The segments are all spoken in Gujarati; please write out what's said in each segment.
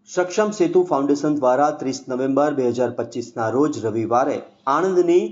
સક્ષમ સેતુ ફાઉન્ડેશન દ્વારા 30 નવેમ્બર 2025ના રોજ રવિવારે આણંદની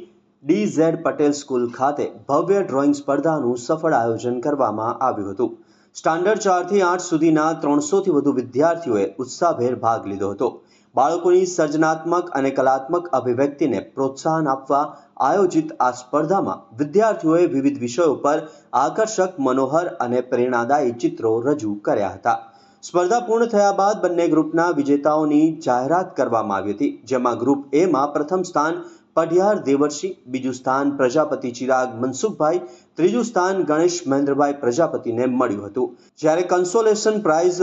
ડી.ઝેડ. પટેલ સ્કૂલ ખાતે ભવ્ય ડ્રોઈંગ સ્પર્ધાનું સફળ આયોજન કરવામાં આવ્યું હતું. સ્ટાન્ડર્ડ 4 થી 8 સુધીના 300થી વધુ વિદ્યાર્થીઓએ ઉત્સાહભેર ભાગ લીધો હતો. બાળકોની સર્જનાત્મક અને કલાત્મક અભિવ્યક્તિને પ્રોત્સાહન આપવા આયોજિત આ સ્પર્ધામાં વિદ્યાર્થીઓએ વિવિધ વિષયો પર આકર્ષક, મનોહર અને પ્રેરણાદાયી ચિત્રો રજૂ કર્યા હતા. સ્પર્ધા પૂર્ણ થયા બાદ બંને ગ્રુપના વિજેતાઓની જાહેરાત કરવામાં આવી હતી, જેમાં ગ્રુપ એમાં પ્રથમ સ્થાન પઢિયાર દેવર્ષિ, બીજું સ્થાન પ્રજાપતિ ચિરાગ મનસુખભાઈ, ત્રીજું સ્થાન ગણેશ મહેન્દ્રભાઈ પ્રજાપતિને મળ્યું હતું, જ્યારે કન્સોલેશન પ્રાઇઝ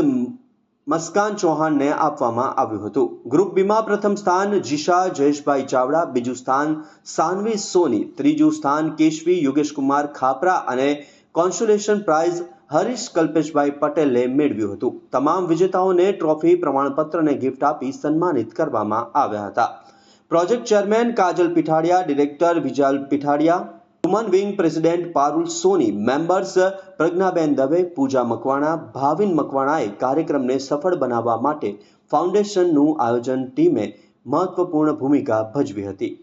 મસ્કાન ચૌહાણને આપવામાં આવ્યું હતું. ગ્રુપ બીમાં પ્રથમ સ્થાન જીશા જયેશભાઈ ચાવડા, બીજું સ્થાન સાનવી સોની, ત્રીજું સ્થાન કેશવી યોગેશકુમાર ખાપરા અને કોન્સોલેશન પ્રાઇઝ હરીશ કલ્પેશભાઈ પટેલે મેળવ્યું હતું. તમામ વિજેતાઓને ટ્રોફી, પ્રમાણપત્ર અને ગિફ્ટ આપી સન્માનિત કરવામાં આવ્યા હતા. Project chairman Kajal Pithadiya, director Vijal Pithadiya, woman wing president Parul Soni, members Prajnaben Dave, Puja Makwana, Bhavin મકવાણાએ કાર્યક્રમને સફળ બનાવવા માટે ફાઉન્ડેશનનું આયોજન ટીમે મહત્વપૂર્ણ ભૂમિકા ભજવી હતી.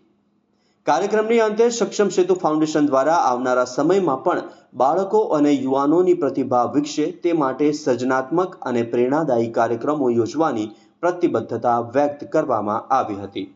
કાર્યક્રમની અંતે સક્ષમ સેતુ ફાઉન્ડેશન દ્વારા આવનારા સમયમાં પણ બાળકો અને યુવાનોની પ્રતિભા વિકસે તે માટે સર્જનાત્મક અને પ્રેરણાદાયી કાર્યક્રમો યોજવાની પ્રતિબદ્ધતા વ્યક્ત કરવામાં આવી હતી.